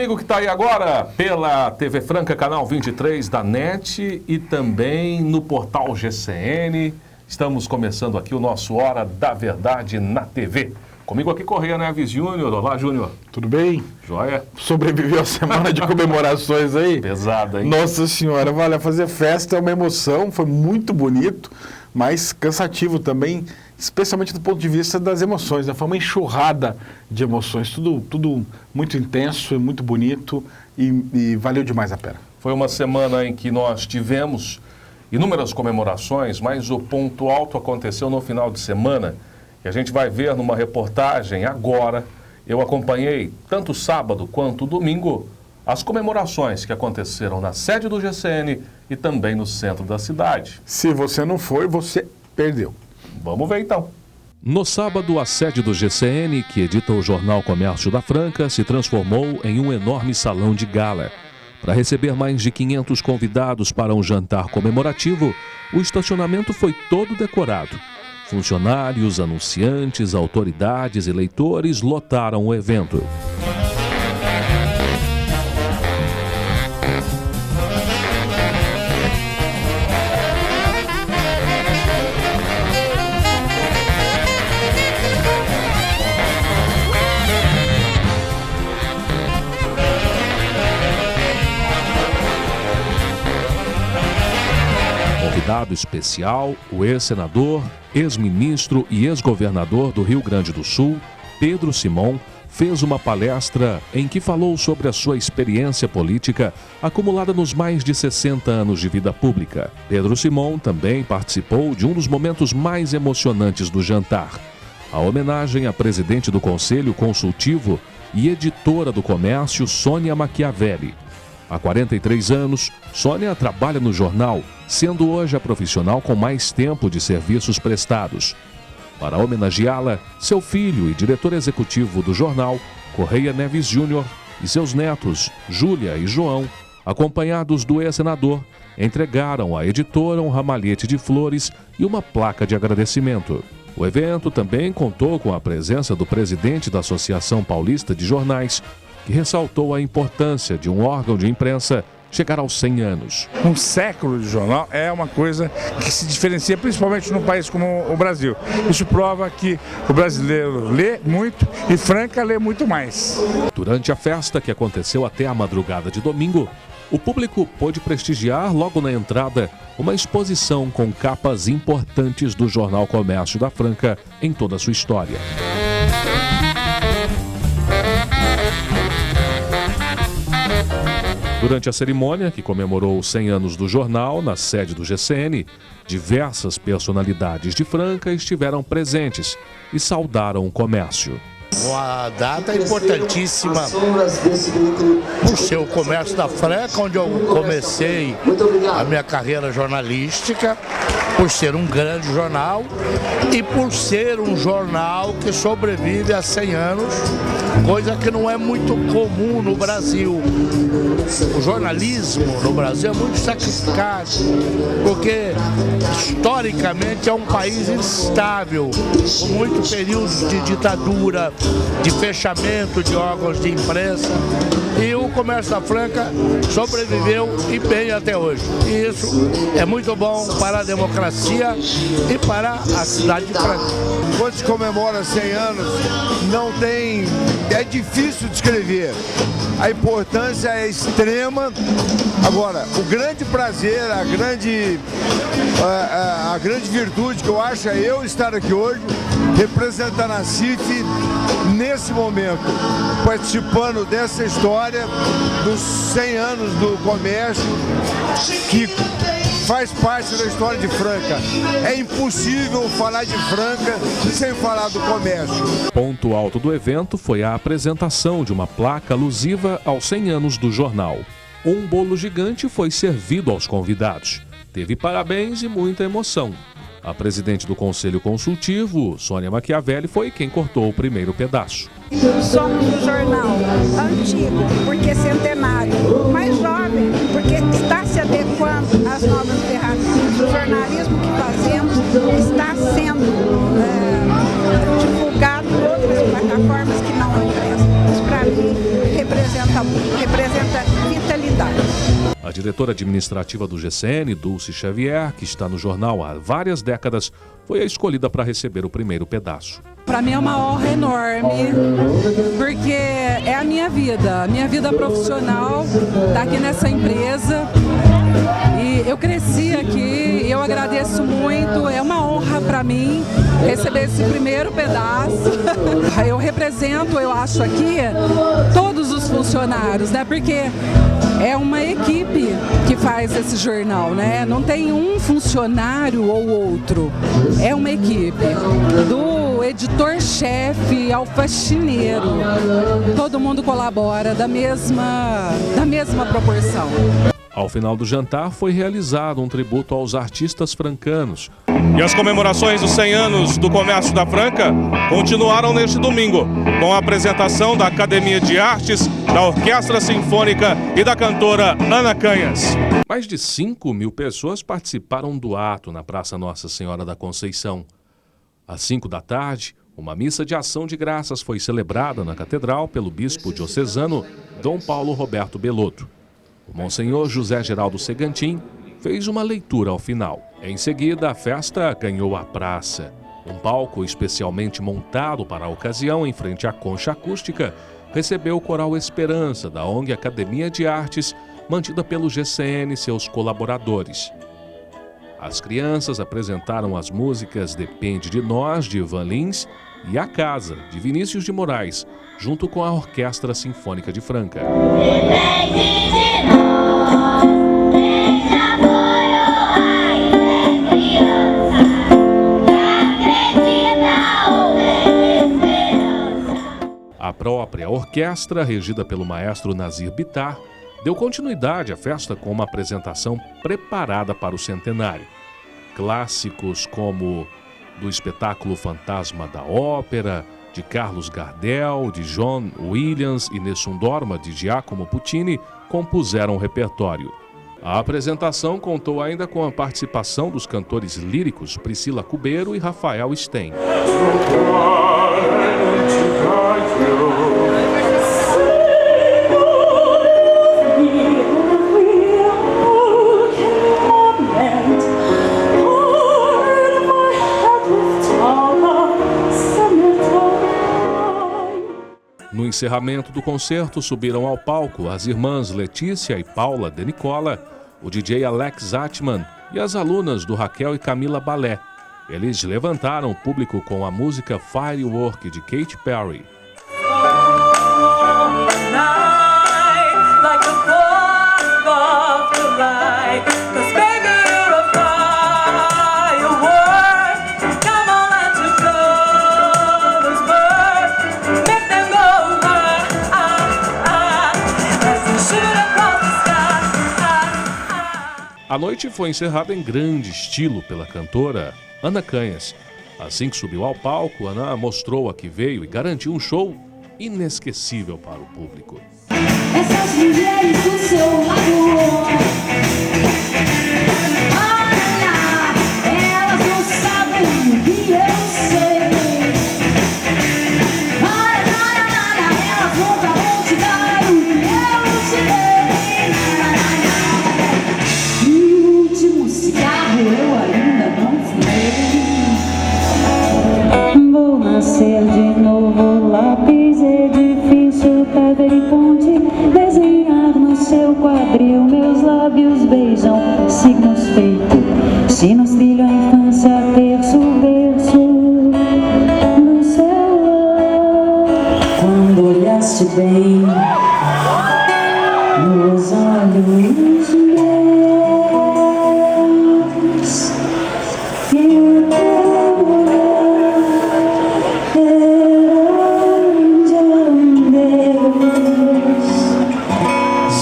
amigo que está aí agora pela TV Franca, canal 23 da NET e também no portal GCN. Estamos começando aqui o nosso Hora da Verdade na TV. Comigo aqui Correia Neves Júnior. Olá, Júnior. Tudo bem? Joia. Sobreviveu a semana de comemorações aí? Pesada, hein? Nossa Senhora, olha, fazer festa é uma emoção, foi muito bonito, mas cansativo também, especialmente do ponto de vista das emoções, né? Foi uma enxurrada de emoções, tudo muito intenso e muito bonito e valeu demais a pena. Foi uma semana em que nós tivemos inúmeras comemorações, mas o ponto alto aconteceu no final de semana, que a gente vai ver numa reportagem agora. Eu acompanhei tanto sábado quanto domingo as comemorações que aconteceram na sede do GCN e também no centro da cidade. Se você não foi, você perdeu. Vamos ver então. No sábado, a sede do GCN, que edita o jornal Comércio da Franca, se transformou em um enorme salão de gala. Para receber mais de 500 convidados para um jantar comemorativo, o estacionamento foi todo decorado. Funcionários, anunciantes, autoridades e leitores lotaram o evento. Convidado especial, o ex-senador, ex-ministro e ex-governador do Rio Grande do Sul, Pedro Simon, fez uma palestra em que falou sobre a sua experiência política acumulada nos mais de 60 anos de vida pública. Pedro Simon também participou de um dos momentos mais emocionantes do jantar, a homenagem à presidente do Conselho Consultivo e editora do Comércio, Sônia Machiavelli. Há 43 anos, Sônia trabalha no jornal, sendo hoje a profissional com mais tempo de serviços prestados. Para homenageá-la, seu filho e diretor executivo do jornal, Correia Neves Júnior, e seus netos, Júlia e João, acompanhados do ex-senador, entregaram à editora um ramalhete de flores e uma placa de agradecimento. O evento também contou com a presença do presidente da Associação Paulista de Jornais, que ressaltou a importância de um órgão de imprensa chegar aos 100 anos. Um século de jornal é uma coisa que se diferencia principalmente num país como o Brasil. Isso prova que o brasileiro lê muito e Franca lê muito mais. Durante a festa, que aconteceu até a madrugada de domingo, o público pôde prestigiar logo na entrada uma exposição com capas importantes do jornal Comércio da Franca em toda a sua história. Durante a cerimônia, que comemorou os 100 anos do jornal, na sede do GCN, diversas personalidades de Franca estiveram presentes e saudaram o comércio. Uma data importantíssima por ser o Comércio da Franca, onde eu comecei a minha carreira jornalística, por ser um grande jornal e por ser um jornal que sobrevive há 100 anos, coisa que não é muito comum no Brasil. O jornalismo no Brasil é muito sacrificado, porque historicamente é um país instável, com muitos períodos de ditadura, de fechamento de órgãos de imprensa, e o Comércio da Franca sobreviveu e bem até hoje. E isso é muito bom para a democracia e para a cidade de Franca. Quando se comemora 100 anos, é difícil descrever. A importância é extrema. Agora, o grande prazer, a grande virtude que eu acho é eu estar aqui hoje, representando a CIF nesse momento, participando dessa história dos 100 anos do comércio, que faz parte da história de Franca. É impossível falar de Franca sem falar do comércio. Ponto alto do evento foi a apresentação de uma placa alusiva aos 100 anos do jornal. Um bolo gigante foi servido aos convidados. Teve parabéns e muita emoção. A presidente do Conselho Consultivo, Sônia Machiavelli, foi quem cortou o primeiro pedaço. Somos um jornal antigo, porque é centenário, mas jovem, porque está se adequando às novas ferramentas. O jornalismo que fazemos está sendo divulgado em outras plataformas que não a imprensa. Isso, para mim, representa muito. diretora administrativa do GCN, Dulce Xavier, que está no jornal há várias décadas, foi a escolhida para receber o primeiro pedaço. Para mim é uma honra enorme, porque é a minha vida profissional está aqui nessa empresa e eu cresci aqui, eu agradeço muito, é uma honra para mim receber esse primeiro pedaço. Eu represento, eu acho aqui, todos os funcionários, né? Porque é uma equipe que faz esse jornal, né? Não tem um funcionário ou outro, é uma equipe. Do editor-chefe ao faxineiro, todo mundo colabora da mesma proporção. Ao final do jantar foi realizado um tributo aos artistas francanos. E as comemorações dos 100 anos do Comércio da Franca continuaram neste domingo, com a apresentação da Academia de Artes, da Orquestra Sinfônica e da cantora Ana Canhas. Mais de 5.000 pessoas participaram do ato na Praça Nossa Senhora da Conceição. Às 5 da tarde, uma missa de ação de graças foi celebrada na Catedral pelo bispo diocesano Dom Paulo Roberto Belotto. O Monsenhor José Geraldo Segantin fez uma leitura ao final. Em seguida, a festa ganhou a praça. Um palco especialmente montado para a ocasião, em frente à concha acústica, recebeu o Coral Esperança, da ONG Academia de Artes, mantida pelo GCN e seus colaboradores. As crianças apresentaram as músicas Depende de Nós, de Ivan Lins, e A Casa, de Vinícius de Moraes, junto com a Orquestra Sinfônica de Franca. A própria orquestra, regida pelo maestro Nazir Bittar, deu continuidade à festa com uma apresentação preparada para o centenário. Clássicos como do espetáculo Fantasma da Ópera, de Carlos Gardel, de John Williams e Nessun Dorma, de Giacomo Puccini, compuseram o repertório. A apresentação contou ainda com a participação dos cantores líricos Priscila Cubeiro e Rafael Stein. No encerramento do concerto, subiram ao palco as irmãs Letícia e Paula De Nicola, o DJ Alex Atman e as alunas do Raquel e Camila Balé. Eles levantaram o público com a música Firework, de Katy Perry. A noite foi encerrada em grande estilo pela cantora Ana Canhas. Assim que subiu ao palco, Ana mostrou a que veio e garantiu um show inesquecível para o público. Essas mulheres do seu lado, olha, elas não sabem o que eu sei. Olha, elas nunca vão te dar o que eu te dei. E o último cigarro eu ainda não fumei. Vou nascer de novo, lápis é difícil, pedra e ponte, desenhar no seu quadril, meus lábios beijam signos feitos, sinos trilham a infância, terço, verso no céu. Quando olhaste bem nos olhos meus,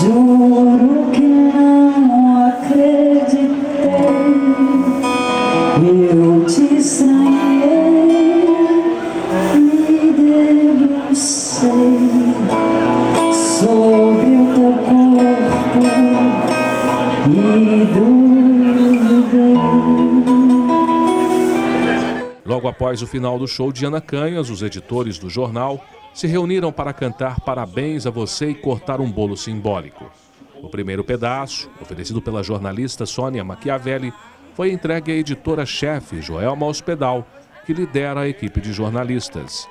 juro que não acreditei, eu te estranhei, me debrucei sobre o teu corpo e duvidei. Logo após o final do show de Ana Canhas, os editores do jornal se reuniram para cantar parabéns a você e cortar um bolo simbólico. O primeiro pedaço, oferecido pela jornalista Sônia Machiavelli, foi entregue à editora-chefe Joelma Hospedal, que lidera a equipe de jornalistas.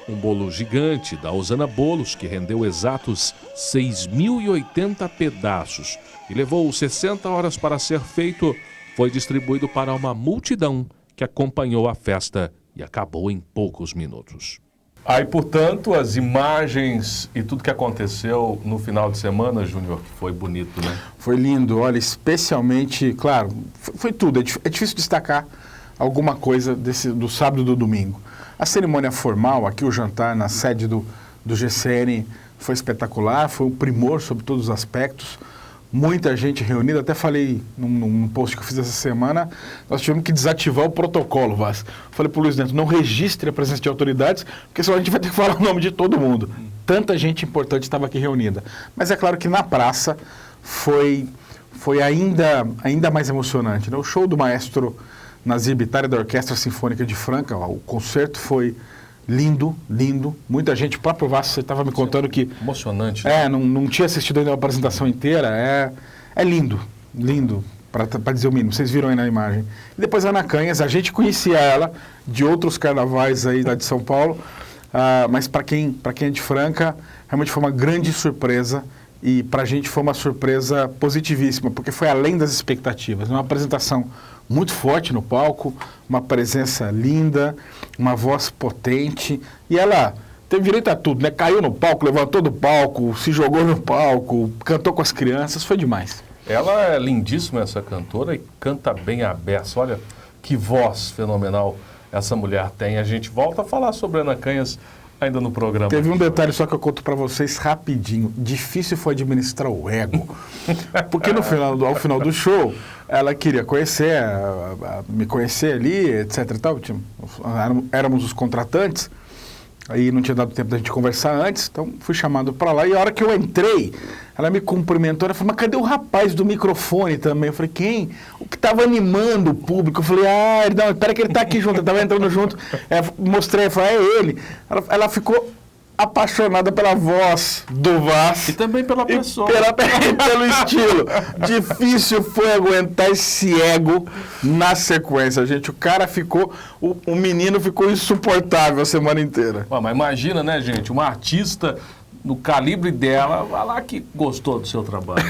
Um bolo gigante da Osana Bolos, que rendeu exatos 6.080 pedaços e levou 60 horas para ser feito, foi distribuído para uma multidão que acompanhou a festa e acabou em poucos minutos. Aí, portanto, as imagens e tudo que aconteceu no final de semana, Júnior, que foi bonito, né? Foi lindo, olha, especialmente, claro, foi tudo. É difícil destacar alguma coisa do sábado e do domingo. A cerimônia formal, aqui o jantar na sede do GCN foi espetacular, foi um primor sobre todos os aspectos. Muita gente reunida, até falei num post que eu fiz essa semana, nós tivemos que desativar o protocolo, Vaz. Falei para o Luiz Neto, não registre a presença de autoridades, porque senão a gente vai ter que falar o nome de todo mundo. Tanta gente importante estava aqui reunida. Mas é claro que na praça foi ainda mais emocionante, né? O show do maestro Nazir Bittar da Orquestra Sinfônica de Franca, o concerto foi lindo, lindo. Muita gente, o próprio Vasco, você estava me contando que... Emocionante. Não tinha assistido ainda a apresentação inteira. É lindo, lindo, para dizer o mínimo. Vocês viram aí na imagem. E depois a Ana Canhas, a gente conhecia ela de outros carnavais aí lá de São Paulo, mas para quem é de Franca, realmente foi uma grande surpresa. E para a gente foi uma surpresa positivíssima, porque foi além das expectativas. Uma apresentação muito forte no palco, uma presença linda, uma voz potente. E ela teve direito a tudo, né? Caiu no palco, levantou do palco, se jogou no palco, cantou com as crianças, foi demais. Ela é lindíssima, essa cantora, e canta bem a beça. Olha que voz fenomenal essa mulher tem. A gente volta a falar sobre Ana Canhas ainda no programa. Teve um detalhe só que eu conto para vocês rapidinho. Difícil foi administrar o ego. Porque ao final do show, ela queria conhecer, me conhecer ali, etc e tal. Éramos os contratantes. Aí não tinha dado tempo da gente conversar antes, então fui chamado para lá. E a hora que eu entrei, ela me cumprimentou, ela falou, mas cadê o rapaz do microfone também? Eu falei, quem? O que estava animando o público. Eu falei, não, espera que ele está aqui junto, ele estava entrando junto. Mostrei, eu falei, é ele. Ela ficou apaixonada pela voz do Vaz. E também pela pessoa. Pelo estilo. Difícil foi aguentar esse ego na sequência, gente. O cara ficou... O menino ficou insuportável a semana inteira. Mas imagina, né, gente? Uma artista no calibre dela, vai lá que gostou do seu trabalho.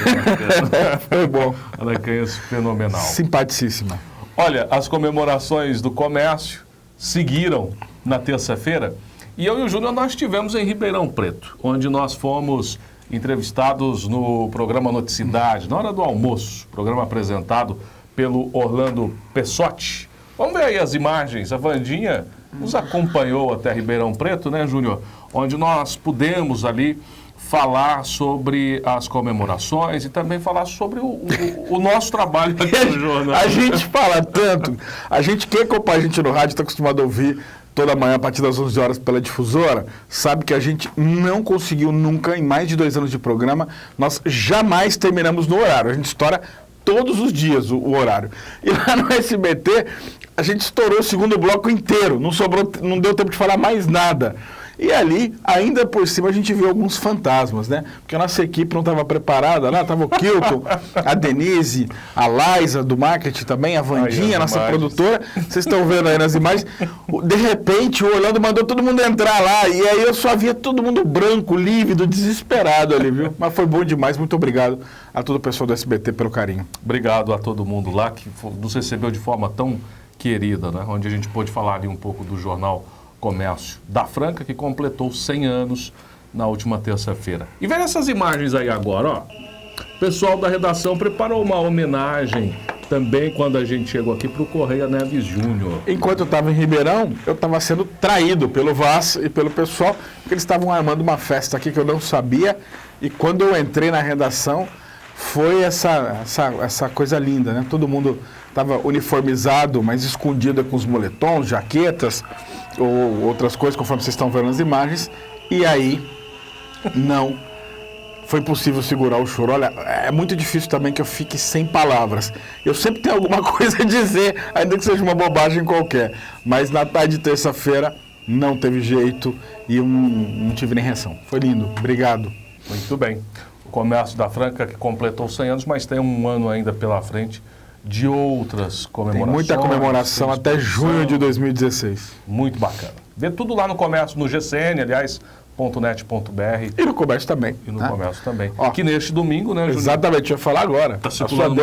Foi bom. Ana Canhas, fenomenal. Simpaticíssima. Olha, as comemorações do comércio seguiram na terça-feira. E eu e o Júnior, nós estivemos em Ribeirão Preto, onde nós fomos entrevistados no programa Noticidade, na hora do almoço, programa apresentado pelo Orlando Pessotti. Vamos ver aí as imagens. A Vandinha nos acompanhou até Ribeirão Preto, né, Júnior? Onde nós pudemos ali falar sobre as comemorações e também falar sobre o nosso trabalho aqui no jornal. A gente fala tanto, quem acompanha a gente no rádio está acostumado a ouvir toda manhã a partir das 11 horas pela difusora, sabe que a gente não conseguiu nunca, em mais de 2 anos de programa, nós jamais terminamos no horário. A gente estoura todos os dias o horário. E lá no SBT, a gente estourou o segundo bloco inteiro, não deu tempo de falar mais nada. E ali, ainda por cima, a gente viu alguns fantasmas, né? Porque a nossa equipe não estava preparada, lá estava o Kilton, a Denise, a Laisa do marketing também, a Vandinha, nossa produtora. Vocês estão vendo aí nas imagens. De repente, o Orlando mandou todo mundo entrar lá, e aí eu só via todo mundo branco, lívido, desesperado ali, viu? Mas foi bom demais, muito obrigado a todo o pessoal do SBT pelo carinho. Obrigado a todo mundo lá que nos recebeu de forma tão querida, né? Onde a gente pôde falar ali um pouco do jornal Comércio da Franca, que completou 100 anos na última terça-feira. E veja essas imagens aí agora, ó. O pessoal da redação preparou uma homenagem também quando a gente chegou aqui para o Correia Neves Júnior. Enquanto eu estava em Ribeirão, eu estava sendo traído pelo Vaz e pelo pessoal, porque eles estavam armando uma festa aqui que eu não sabia, e quando eu entrei na redação, foi essa coisa linda, né? Todo mundo estava uniformizado, mas escondido com os moletons, jaquetas, ou outras coisas, conforme vocês estão vendo nas imagens, e aí não foi possível segurar o choro. Olha, é muito difícil também que eu fique sem palavras. Eu sempre tenho alguma coisa a dizer, ainda que seja uma bobagem qualquer, mas na tarde de terça-feira não teve jeito e eu não tive nem reação. Foi lindo, obrigado. Muito bem. O Comércio da Franca, que completou 100 anos, mas tem um ano ainda pela frente de outras comemorações. Tem muita comemoração até junho de 2016. Muito bacana. Vê tudo lá no comércio, no GCN, aliás, .net.br. E no comércio também. E no comércio também. Ó, que neste domingo, né, Júnior? Exatamente, eu ia falar agora. Tá circulando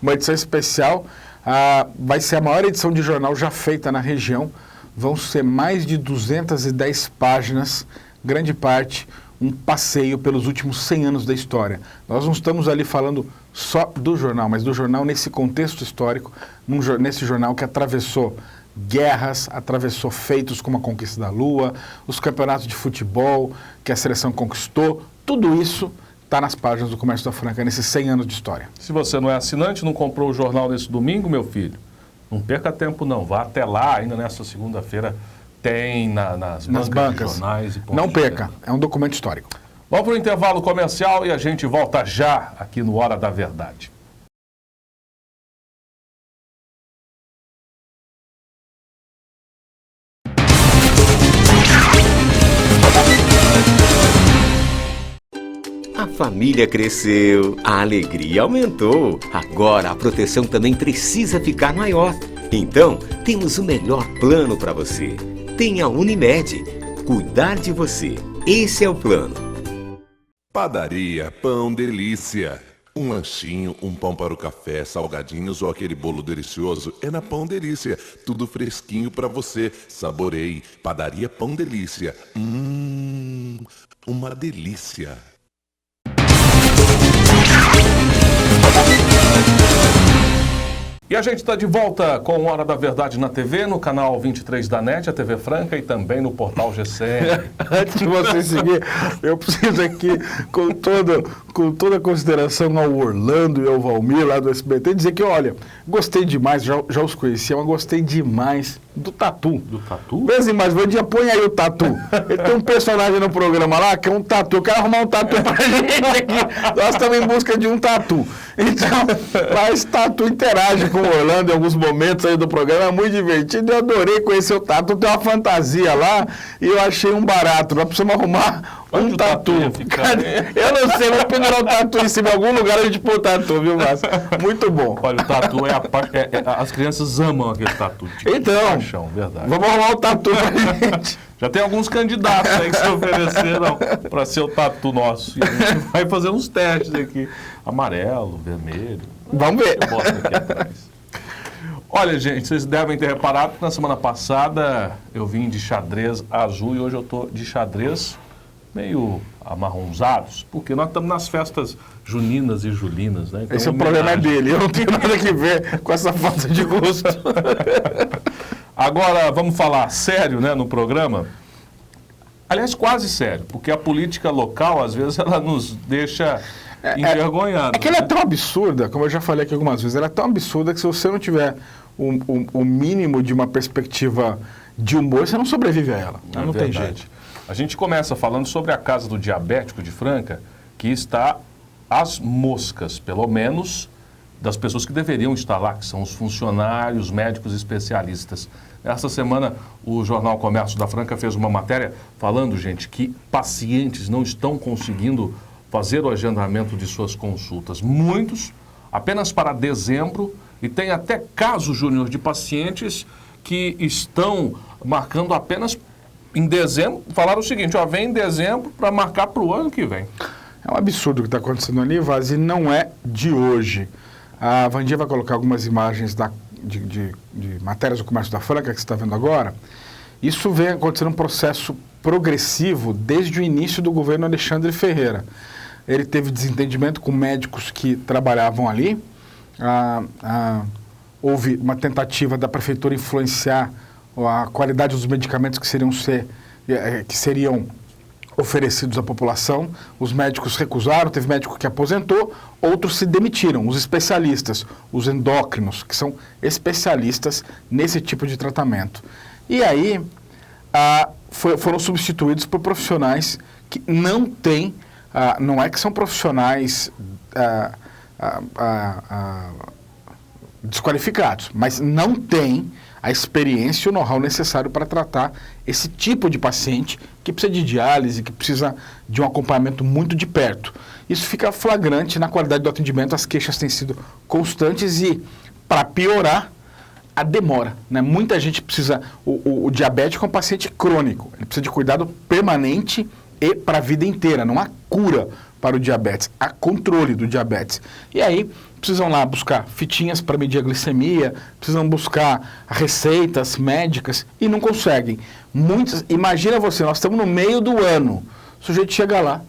uma edição especial. Vai ser a maior edição de jornal já feita na região. Vão ser mais de 210 páginas, grande parte, um passeio pelos últimos 100 anos da história. Nós não estamos ali falando só do jornal, mas do jornal nesse contexto histórico, nesse jornal que atravessou guerras, atravessou feitos como a conquista da Lua, os campeonatos de futebol que a seleção conquistou, tudo isso está nas páginas do Comércio da Franca, nesses 100 anos de história. Se você não é assinante, não comprou o jornal nesse domingo, meu filho, não perca tempo não, vá até lá, ainda nessa segunda-feira tem nas bancas de jornais. E não perca, é um documento histórico. Vamos para o intervalo comercial e a gente volta já aqui no Hora da Verdade. A família cresceu, a alegria aumentou. Agora a proteção também precisa ficar maior. Então, temos o melhor plano para você. Tem a Unimed. Cuidar de você. Esse é o plano. Padaria Pão Delícia. Um lanchinho, um pão para o café, salgadinhos ou aquele bolo delicioso é na Pão Delícia. Tudo fresquinho para você. Saboreie. Padaria Pão Delícia. Uma delícia. E a gente está de volta com Hora da Verdade na TV, no canal 23 da NET, a TV Franca, e também no portal GCN. Antes de você seguir, eu preciso aqui, com toda a consideração ao Orlando e ao Valmir, lá do SBT, dizer que, olha, gostei demais, já os conhecia, mas gostei demais do Tatu. Do Tatu? Mesmo mais, Vandinha, põe aí o Tatu. Ele tem um personagem no programa lá que é um tatu. Eu quero arrumar um tatu pra gente aqui. Nós estamos em busca de um tatu. Então, lá esse Tatu interage com o Orlando em alguns momentos aí do programa. É muito divertido. Eu adorei conhecer o Tatu. Tem uma fantasia lá e eu achei um barato. Nós precisamos arrumar um tatu. Eu não sei, vou pendurar o tatu em cima. Em algum lugar a gente põe o tatu, viu, Márcio? Muito bom. Olha, o tatu as crianças amam aquele tatu. Então, paixão, verdade. Vamos arrumar o tatu pra gente. Já tem alguns candidatos aí que se ofereceram para ser o tatu nosso. E a gente vai fazer uns testes aqui. Amarelo, vermelho. Vamos ver. Eu boto aqui atrás. Olha, gente, vocês devem ter reparado que na semana passada eu vim de xadrez azul e hoje eu tô de xadrez meio amarronzados, porque nós estamos nas festas juninas e julinas, né? Então, esse é o problema dele, eu não tenho nada que ver com essa falta de gosto. Agora, vamos falar sério, né, no programa. Aliás, quase sério, porque a política local, às vezes, ela nos deixa envergonhados. É que ela é tão absurda, como eu já falei aqui algumas vezes, ela é tão absurda que se você não tiver o mínimo de uma perspectiva de humor, você não sobrevive a ela. Não tem jeito. A gente começa falando sobre a Casa do Diabético de Franca, que está às moscas, pelo menos das pessoas que deveriam estar lá, que são os funcionários, médicos especialistas. Essa semana, o jornal Comércio da Franca fez uma matéria falando, gente, que pacientes não estão conseguindo fazer o agendamento de suas consultas. Muitos, apenas para dezembro, e tem até casos, Júnior, de pacientes que estão marcando apenas em dezembro. Falaram o seguinte, ó, vem em dezembro para marcar para o ano que vem. É um absurdo o que está acontecendo ali, Vaz, e não é de hoje. A Vandinha vai colocar algumas imagens de matérias do Comércio da Franca, que você está vendo agora. Isso vem acontecendo um processo progressivo desde o início do governo Alexandre Ferreira. Ele teve desentendimento com médicos que trabalhavam ali. Houve uma tentativa da prefeitura influenciar a qualidade dos medicamentos que seriam oferecidos à população. Os médicos recusaram, teve médico que aposentou, outros se demitiram, os especialistas, os endócrinos, que são especialistas nesse tipo de tratamento. E aí foram substituídos por profissionais que não têm, não é que são profissionais desqualificados, mas não têm a experiência e o know-how necessário para tratar esse tipo de paciente que precisa de diálise, que precisa de um acompanhamento muito de perto. Isso fica flagrante na qualidade do atendimento, as queixas têm sido constantes e, para piorar, a demora, né? Muita gente precisa, o diabético é um paciente crônico, ele precisa de cuidado permanente e para a vida inteira, não há cura para o diabetes, há controle do diabetes. E aí, precisam lá buscar fitinhas para medir a glicemia, precisam buscar receitas médicas e não conseguem. Muitos, imagina você, nós estamos no meio do ano, o sujeito chega lá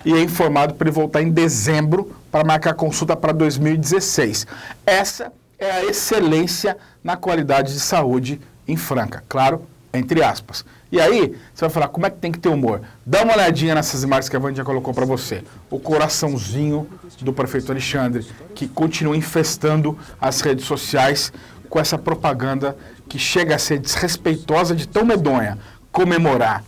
e é informado para ele voltar em dezembro para marcar a consulta para 2016. Essa é a excelência na qualidade de saúde em Franca, claro, entre aspas. E aí, você vai falar, como é que tem que ter humor? Dá uma olhadinha nessas imagens que a Wanda já colocou para você. O coraçãozinho do prefeito Alexandre, que continua infestando as redes sociais com essa propaganda que chega a ser desrespeitosa de tão medonha. Comemorar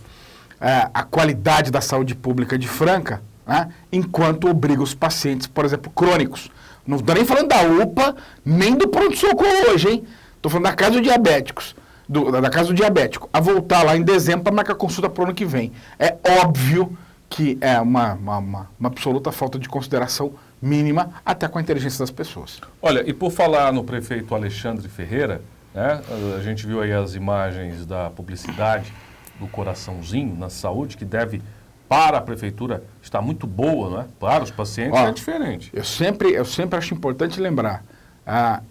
a qualidade da saúde pública de Franca, né, enquanto obriga os pacientes, por exemplo, crônicos. Não estou nem falando da UPA, nem do pronto-socorro hoje, hein? Estou falando da casa dos diabéticos. Da casa do diabético, a voltar lá em dezembro para marcar consulta para o ano que vem. É óbvio que é uma absoluta falta de consideração mínima, até com a inteligência das pessoas. Olha, e por falar no prefeito Alexandre Ferreira, né, a gente viu aí as imagens da publicidade do coraçãozinho na saúde, que deve, para a prefeitura, estar muito boa, né? Para os pacientes é diferente. Eu sempre acho importante lembrar,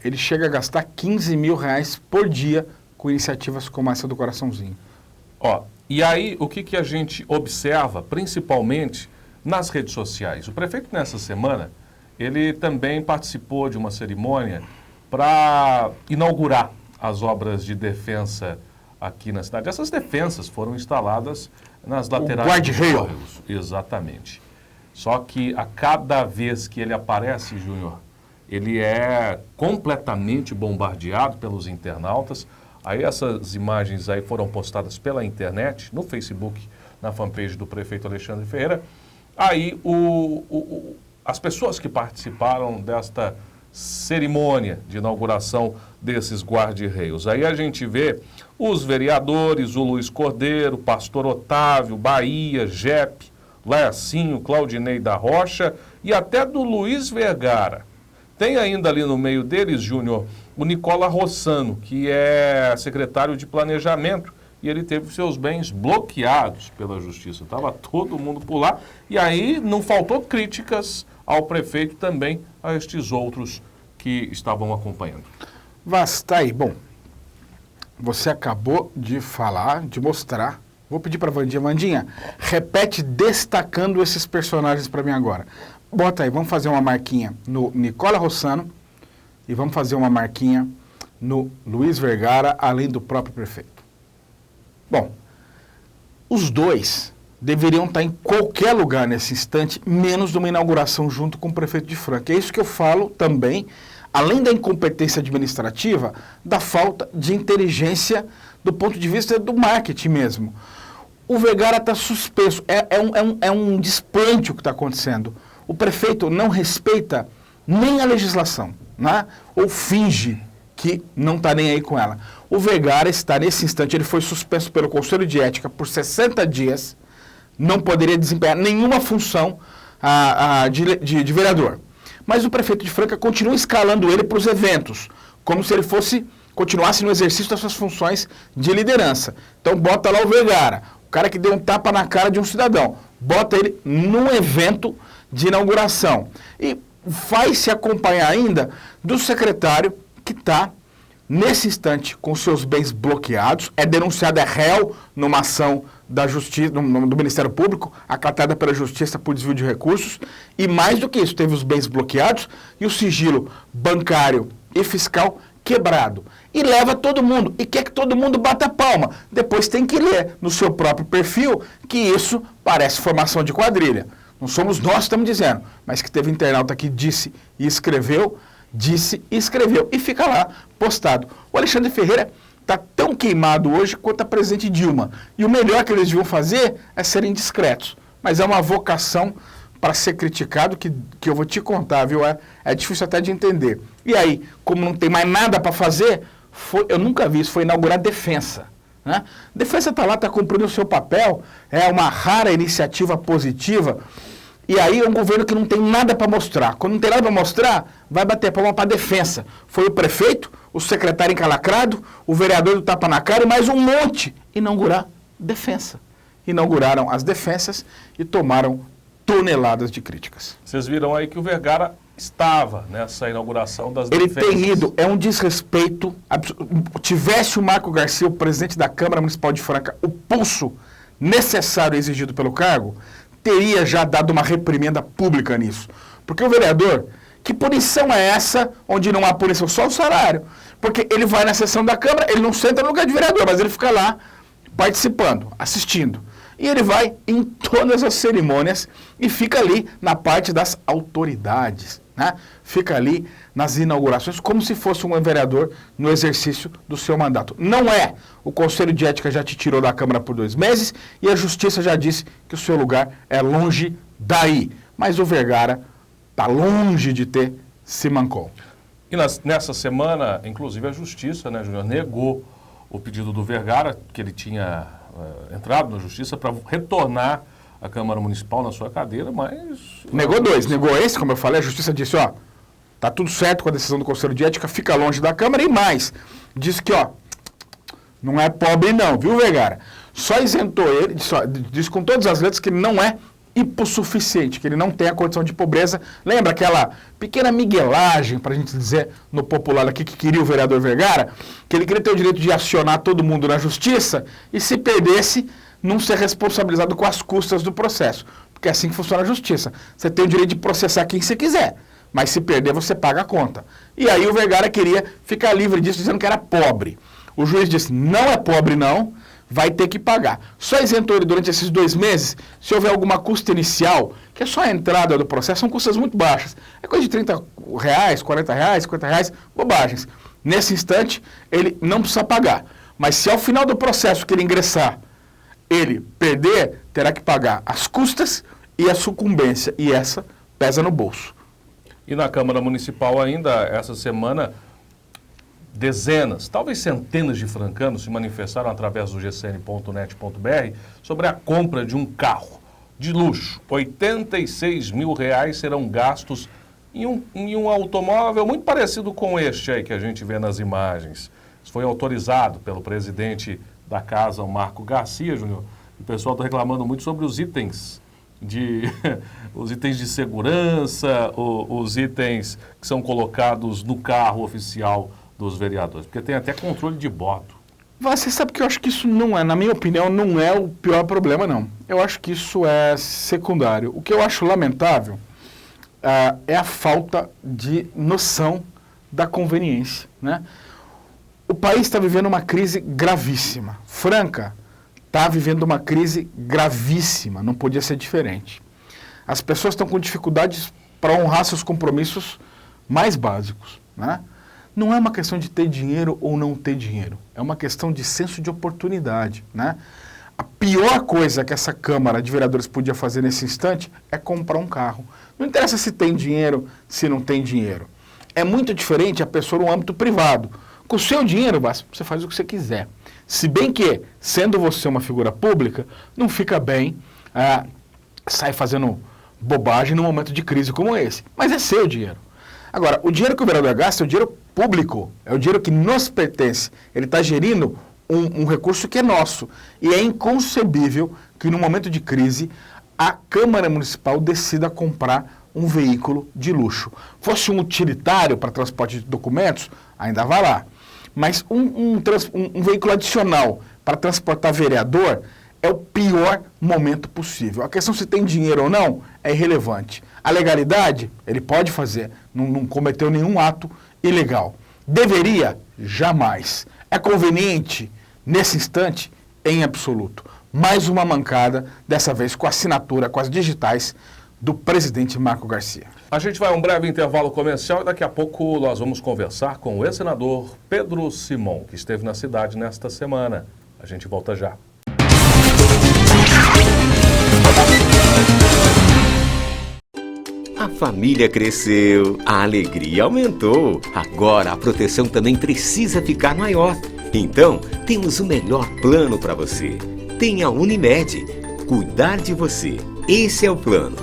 ele chega a gastar R$15 mil por dia com iniciativas como essa do coraçãozinho. E aí, o que a gente observa, principalmente nas redes sociais? O prefeito, nessa semana, ele também participou de uma cerimônia para inaugurar as obras de defensa aqui na cidade. Essas defensas foram instaladas nas laterais dos córregos. Exatamente. Só que a cada vez que ele aparece, Júnior, ele é completamente bombardeado pelos internautas. Aí essas imagens aí foram postadas pela internet, no Facebook, na fanpage do prefeito Alexandre Ferreira. Aí as pessoas que participaram desta cerimônia de inauguração desses guarda-reios. Aí a gente vê os vereadores, o Luiz Cordeiro, Pastor Otávio, Bahia, Jepe, Lacinho, Claudinei da Rocha e até do Luiz Vergara. Tem ainda ali no meio deles, Júnior, o Nicola Rossano, que é secretário de Planejamento, e ele teve seus bens bloqueados pela Justiça. Estava todo mundo por lá, e aí não faltou críticas ao prefeito também, a estes outros que estavam acompanhando. Basta aí. Bom, você acabou de falar, de mostrar. Vou pedir para a Vandinha. Vandinha, repete destacando esses personagens para mim agora. Bota aí, vamos fazer uma marquinha no Nicola Rossano e vamos fazer uma marquinha no Luiz Vergara, além do próprio prefeito. Bom, os dois deveriam estar em qualquer lugar nesse instante, menos numa inauguração junto com o prefeito de Franca. É isso que eu falo também, além da incompetência administrativa, da falta de inteligência do ponto de vista do marketing mesmo. O Vergara está suspenso, é um desplante o que está acontecendo. O prefeito não respeita nem a legislação, né? Ou finge que não está nem aí com ela. O Vergara está, nesse instante, ele foi suspenso pelo Conselho de Ética por 60 dias, não poderia desempenhar nenhuma função de vereador. Mas o prefeito de Franca continua escalando ele para os eventos, como se ele continuasse no exercício das suas funções de liderança. Então bota lá o Vergara, o cara que deu um tapa na cara de um cidadão, bota ele num evento de inauguração. E vai se acompanhar ainda do secretário que está, nesse instante, com seus bens bloqueados, é denunciado, é réu numa ação da Justiça, do Ministério Público, acatada pela Justiça por desvio de recursos, e mais do que isso, teve os bens bloqueados e o sigilo bancário e fiscal quebrado. E leva todo mundo, e quer que todo mundo bata a palma. Depois tem que ler no seu próprio perfil que isso parece formação de quadrilha. Não somos nós que estamos dizendo, mas que teve internauta que disse e escreveu, e fica lá postado. O Alexandre Ferreira está tão queimado hoje quanto a presidente Dilma. E o melhor que eles deviam fazer é serem discretos. Mas é uma vocação para ser criticado que eu vou te contar, viu? É difícil até de entender. E aí, como não tem mais nada para fazer, eu nunca vi isso, foi inaugurar a Defensa. Né? Defensa está lá, está cumprindo o seu papel, é uma rara iniciativa positiva, e aí é um governo que não tem nada para mostrar. Quando não tem nada para mostrar, vai bater palma para a Defensa. Foi o prefeito, o secretário encalacrado, o vereador do tapa na cara e mais um monte inaugurar Defensa. Inauguraram as defensas e tomaram toneladas de críticas. Vocês viram aí que o Vergara estava nessa inauguração das defensas. Ele tem ido, é um desrespeito. Tivesse o Marco Garcia, o presidente da Câmara Municipal de Franca, o pulso necessário exigido pelo cargo, teria já dado uma reprimenda pública nisso. Porque o vereador, que punição é essa onde não há punição? Só o salário. Porque ele vai na sessão da Câmara, ele não senta no lugar de vereador, mas ele fica lá participando, assistindo. E ele vai em todas as cerimônias e fica ali na parte das autoridades, né? Fica ali nas inaugurações como se fosse um vereador no exercício do seu mandato. Não é. O Conselho de Ética já te tirou da Câmara por 2 meses e a Justiça já disse que o seu lugar é longe daí. Mas o Vergara está longe de ter simancol. E nessa semana, inclusive, a Justiça, né, Júnior, negou o pedido do Vergara, que ele tinha entrado na Justiça para retornar à Câmara Municipal na sua cadeira, mas... Negou 2, negou esse, como eu falei, a Justiça disse, ó, tá tudo certo com a decisão do Conselho de Ética, fica longe da Câmara e mais, disse que, ó, não é pobre não, viu, Vergara? Só isentou ele, disse com todas as letras que ele não é hipossuficiente, que ele não tem a condição de pobreza. Lembra aquela pequena miguelagem, para a gente dizer no popular aqui, que queria o vereador Vergara? Que ele queria ter o direito de acionar todo mundo na justiça e, se perdesse, não ser responsabilizado com as custas do processo. Porque é assim que funciona a justiça. Você tem o direito de processar quem você quiser, mas se perder, você paga a conta. E aí o Vergara queria ficar livre disso, dizendo que era pobre. O juiz disse, não é pobre não, vai ter que pagar. Só isentou ele durante esses 2 meses, se houver alguma custa inicial, que é só a entrada do processo, são custas muito baixas. É coisa de R$30, R$40, R$50, bobagens. Nesse instante, ele não precisa pagar. Mas se ao final do processo que ele ingressar, ele perder, terá que pagar as custas e a sucumbência. E essa pesa no bolso. E na Câmara Municipal ainda, essa semana, dezenas, talvez centenas de francanos se manifestaram através do gcn.net.br sobre a compra de um carro de luxo. R$86 mil serão gastos em um automóvel muito parecido com este aí que a gente vê nas imagens. Isso foi autorizado pelo presidente da casa, o Marco Garcia, Júnior. O pessoal está reclamando muito sobre os itens os itens de segurança, os itens que são colocados no carro oficial dos vereadores, porque tem até controle de bordo. Você sabe que eu acho que isso não é, na minha opinião, não é o pior problema, não. Eu acho que isso é secundário. O que eu acho lamentável é a falta de noção da conveniência, né? O país está vivendo uma crise gravíssima. Franca está vivendo uma crise gravíssima, não podia ser diferente. As pessoas estão com dificuldades para honrar seus compromissos mais básicos, né? Não é uma questão de ter dinheiro ou não ter dinheiro, é uma questão de senso de oportunidade, né? A pior coisa que essa Câmara de Vereadores podia fazer nesse instante é comprar um carro. Não interessa se tem dinheiro, se não tem dinheiro. É muito diferente a pessoa no âmbito privado. Com o seu dinheiro, você faz o que você quiser. Se bem que, sendo você uma figura pública, não fica bem sair fazendo bobagem num momento de crise como esse. Mas é seu dinheiro. Agora, o dinheiro que o vereador gasta é o dinheiro público, é o dinheiro que nos pertence. Ele está gerindo um recurso que é nosso. E é inconcebível que, num momento de crise, a Câmara Municipal decida comprar um veículo de luxo. Fosse um utilitário para transporte de documentos, ainda vai lá. Mas um veículo adicional para transportar vereador é o pior momento possível. A questão se tem dinheiro ou não é irrelevante. A legalidade, ele pode fazer, não cometeu nenhum ato ilegal. Deveria? Jamais. É conveniente? Nesse instante? Em absoluto. Mais uma mancada, dessa vez com a assinatura, com as digitais do presidente Marco Garcia. A gente vai a um breve intervalo comercial e daqui a pouco nós vamos conversar com o ex-senador Pedro Simon, que esteve na cidade nesta semana. A gente volta já. A família cresceu, a alegria aumentou. Agora a proteção também precisa ficar maior. Então, temos o melhor plano para você. Tem a Unimed. Cuidar de você. Esse é o plano.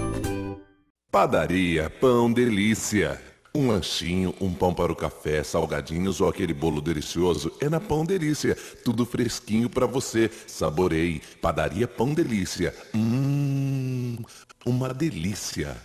Padaria Pão Delícia. Um lanchinho, um pão para o café, salgadinhos ou aquele bolo delicioso é na Pão Delícia. Tudo fresquinho para você. Saboreie. Padaria Pão Delícia. Uma delícia.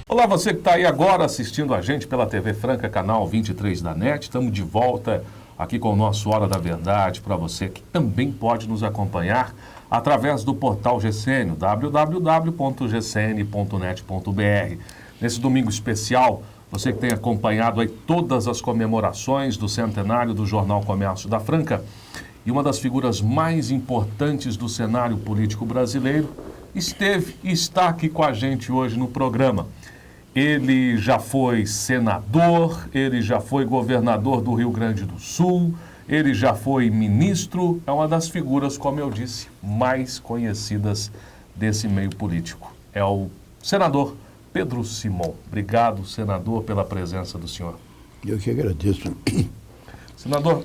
Olá, você que está aí agora assistindo a gente pela TV Franca, canal 23 da NET. Estamos de volta aqui com o nosso Hora da Verdade para você que também pode nos acompanhar através do portal GCN, www.gcn.net.br. Nesse domingo especial, você que tem acompanhado aí todas as comemorações do centenário do Jornal Comércio da Franca, e uma das figuras mais importantes do cenário político brasileiro, esteve e está aqui com a gente hoje no programa. Ele já foi senador, ele já foi governador do Rio Grande do Sul, ele já foi ministro, é uma das figuras, como eu disse, mais conhecidas desse meio político. É o senador Pedro Simon. Obrigado, senador, pela presença do senhor. Eu que agradeço. Senador,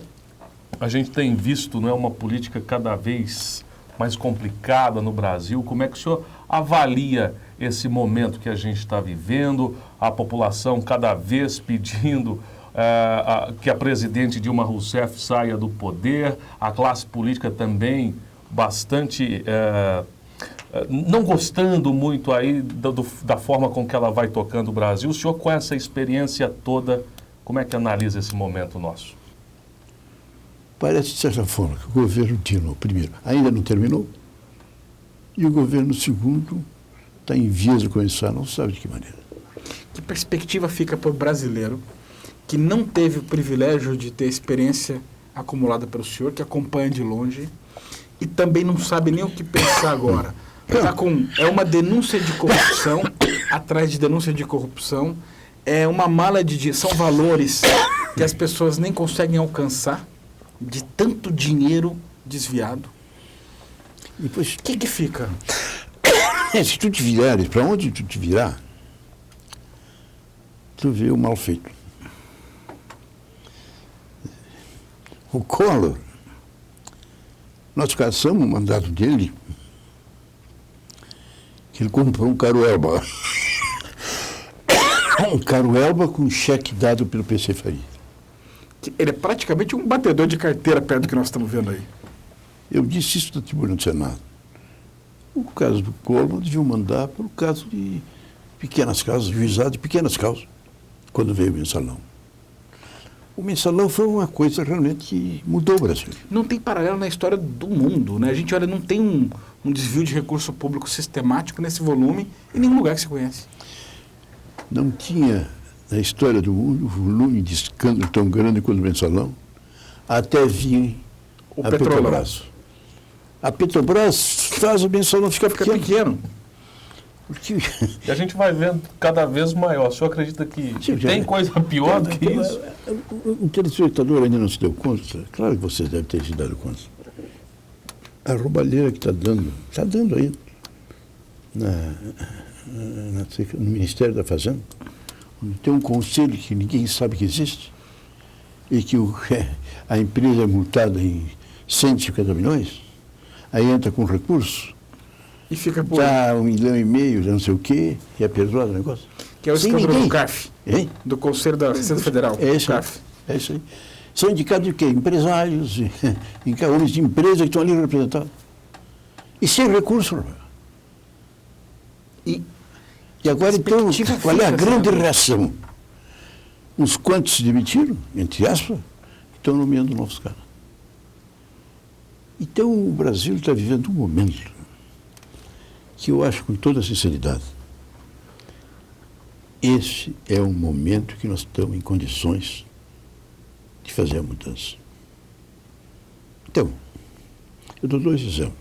a gente tem visto, não é, uma política cada vez mais complicada no Brasil. Como é que o senhor avalia esse momento que a gente está vivendo, a população cada vez pedindo que a presidente Dilma Rousseff saia do poder, a classe política também bastante não gostando muito aí da forma com que ela vai tocando o Brasil. O senhor, com essa experiência toda, como é que analisa esse momento nosso? Parece, de certa forma, que o governo Dilma, primeiro, ainda não terminou, e o governo segundo está em vias de começar, não sabe de que maneira. Que perspectiva fica para o brasileiro que não teve o privilégio de ter experiência acumulada pelo senhor, que acompanha de longe e também não sabe nem o que pensar agora? É uma denúncia de corrupção, atrás de denúncia de corrupção, é uma mala de... São valores que as pessoas nem conseguem alcançar, de tanto dinheiro desviado. E depois, o que fica? Se tu te virares, para onde tu te virar, tu vê o mal feito. O Collor, nós caçamos o mandato dele, que ele comprou um Caruelba. Um Caruelba com cheque dado pelo PC Faria. Ele é praticamente um batedor de carteira perto do que nós estamos vendo aí. Eu disse isso na tribuna do Senado. O caso do Collor deviam mandar pelo caso de pequenas causas, juizado de pequenas causas, quando veio o mensalão. O mensalão foi uma coisa realmente que mudou o Brasil. Não tem paralelo na história do mundo, né? A gente olha, não tem um desvio de recurso público sistemático nesse volume em nenhum lugar que se conhece. Não tinha na história do mundo um volume de escândalo tão grande quanto o mensalão, até vir a Petrobras. A Petrobras faz o mensalão ficar pequeno. Porque... E a gente vai vendo cada vez maior. O senhor acredita que tem coisa pior do que isso? O telespectador ainda não se deu conta. Claro que vocês devem ter se dado conta. A roubalheira que está dando aí no Ministério da Fazenda, onde tem um conselho que ninguém sabe que existe, e que a empresa é multada em 150 milhões, aí entra com recurso, e fica por... Dá 1,5 milhão, não sei o quê, e é perdoado o negócio. Que é o escândalo do CARF, do Conselho da Receita Federal. É isso, é isso aí. São indicados de quê? Empresários, homens de empresa que estão ali representados. E sem recurso. E agora, então, qual é a grande reação? Uns quantos se demitiram, entre aspas, estão nomeando novos caras. Então, o Brasil está vivendo um momento que eu acho, com toda sinceridade, esse é um momento que nós estamos em condições de fazer a mudança. Então, eu dou 2 exemplos.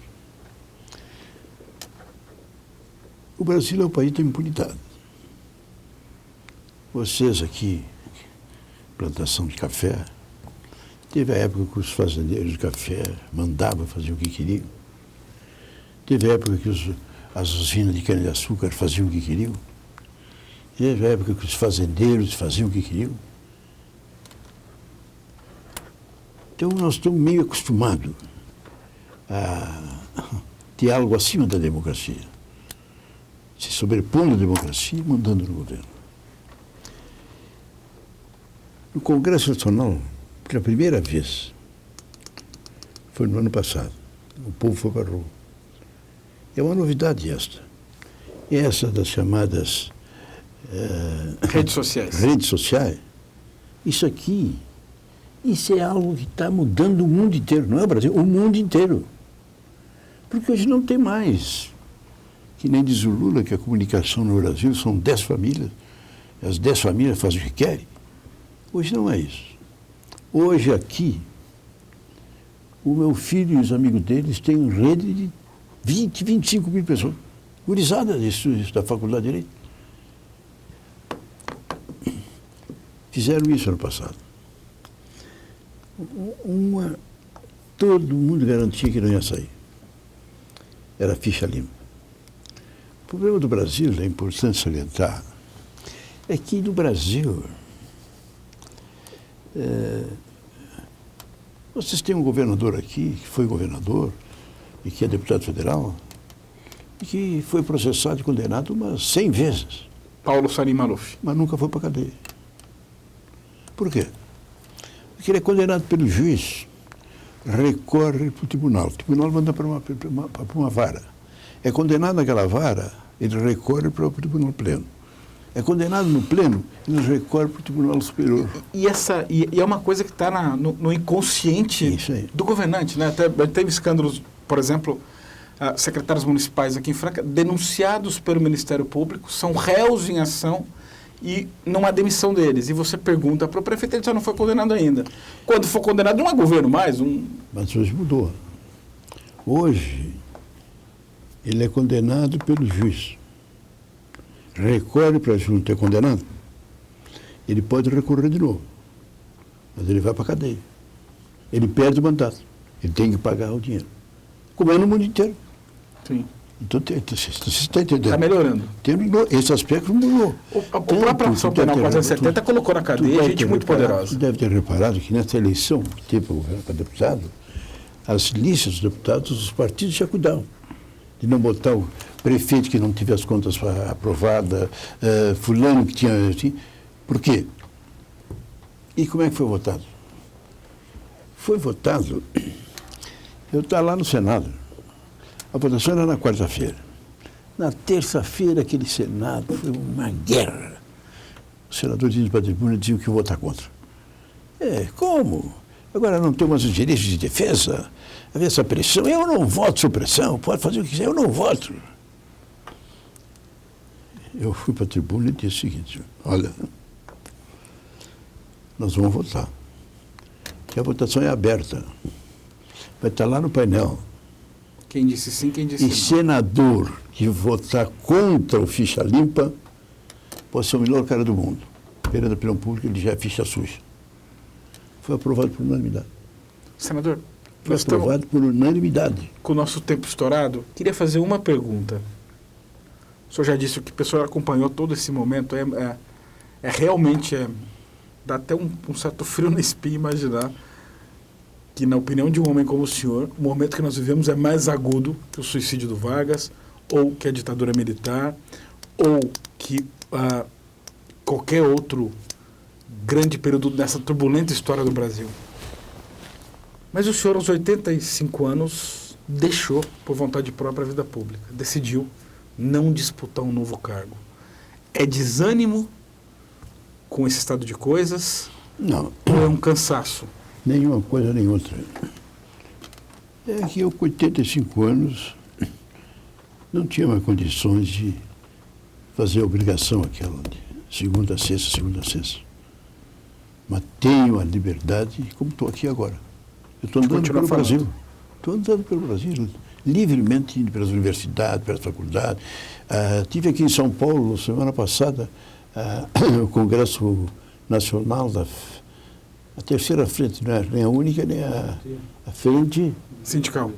O Brasil é um país da impunidade. Vocês aqui, plantação de café, teve a época que os fazendeiros de café mandavam fazer o que queriam. Teve época que as usinas de cana-de-açúcar faziam o que queriam. Teve época que os fazendeiros faziam o que queriam. Então, nós estamos meio acostumados a ter algo acima da democracia, se sobrepondo à democracia e mandando no governo. No Congresso Nacional, pela primeira vez, foi no ano passado, o povo foi para a rua. É uma novidade esta. Essa das chamadas redes sociais. Redes sociais. Isso é algo que está mudando o mundo inteiro. Não é o Brasil, o mundo inteiro. Porque hoje não tem mais. Que nem diz o Lula, que a comunicação no Brasil são 10 famílias. As 10 famílias fazem o que querem. Hoje não é isso. Hoje aqui, o meu filho e os amigos deles têm rede de 20, 25 mil pessoas. Gurizada da Faculdade de Direito. Fizeram isso ano passado. Todo mundo garantia que não ia sair. Era ficha limpa. O problema do Brasil, é importante salientar, é que no Brasil vocês têm um governador aqui, que foi governador e que é deputado federal, e que foi processado e condenado umas 100 vezes. Paulo Salim Maluf. Mas nunca foi para a cadeia. Por quê? Porque ele é condenado pelo juiz, recorre para o tribunal manda para uma vara. É condenado naquela vara, ele recorre para o tribunal pleno. É condenado no pleno, ele recorre para o Tribunal Superior. E é uma coisa que está no inconsciente do governante, né? Até teve escândalos, por exemplo, secretários municipais aqui em Franca, denunciados pelo Ministério Público, são réus em ação e não há demissão deles. E você pergunta para o prefeito, ele já não foi condenado ainda. Quando for condenado, não há governo mais. Mas hoje mudou. Hoje, ele é condenado pelo juiz. Recorre para a junta, é condenado. Ele pode recorrer de novo. Mas ele vai para a cadeia. Ele perde o mandato. Ele tem que pagar o dinheiro. Como é no mundo inteiro. Sim. Então, você está entendendo? Está melhorando. Esse aspecto mudou. A própria ação penal 470 colocou na cadeia gente muito poderosa. Você deve ter reparado que nessa eleição que teve para o governo para deputado, as listas dos deputados, os partidos já cuidavam de não botar o prefeito que não tivesse as contas aprovadas, fulano que tinha... Assim. Por quê? E como é que foi votado? Foi votado... Eu estava lá no Senado. A votação era na quarta-feira. Na terça-feira, aquele Senado foi uma guerra. Os senadores indo para a tribuna diziam que iam votar contra. Como? Agora não tem mais os direitos de defesa, havia essa pressão. Eu não voto sob pressão, pode fazer o que quiser, eu não voto. Eu fui para a tribuna e disse o seguinte: olha, nós vamos votar. E a votação é aberta. Vai estar lá no painel. Quem disse sim, quem disse não. E senador que votar contra o ficha limpa pode ser o melhor cara do mundo. Perante a opinião pública, ele já é ficha suja. Foi aprovado por unanimidade. Senador, foi aprovado por unanimidade. Com o nosso tempo estourado, queria fazer uma pergunta. O senhor já disse que o pessoal acompanhou todo esse momento. Realmente dá até um certo frio na espinha imaginar que, na opinião de um homem como o senhor, o momento que nós vivemos é mais agudo que o suicídio do Vargas, ou que a ditadura militar, ou que qualquer outro grande período dessa turbulenta história do Brasil. Mas o senhor, aos 85 anos, deixou, por vontade própria, a vida pública. Decidiu não disputar um novo cargo. É desânimo com esse estado de coisas? Não. Ou é um cansaço? Nenhuma coisa nem outra. É que eu, com 85 anos, não tinha mais condições de fazer a obrigação aquela de segunda a sexta. Mas tenho a liberdade, como estou aqui agora. Eu estou andando pelo Brasil. Estou andando pelo Brasil, livremente, indo pelas universidades, pelas faculdades. Tive aqui em São Paulo, semana passada, o Congresso Nacional a terceira frente, não é nem a única, nem a frente sindical.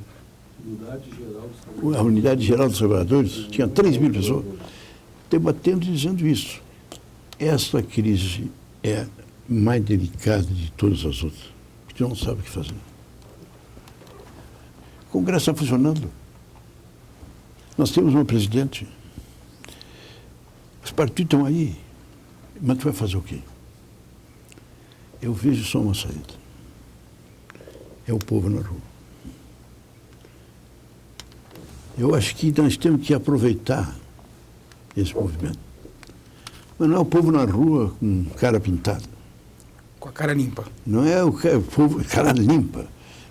A Unidade Geral dos Trabalhadores tinha 3 mil pessoas debatendo e dizendo isso. Essa crise é mais delicada de todas as outras, porque não sabe o que fazer. O Congresso está funcionando. Nós temos um presidente. Os partidos estão aí. Mas tu vai fazer o quê? Eu vejo só uma saída. É o povo na rua. Eu acho que nós temos que aproveitar esse movimento. Mas não é o povo na rua com cara pintada. Com a cara limpa. Não é o povo cara limpa.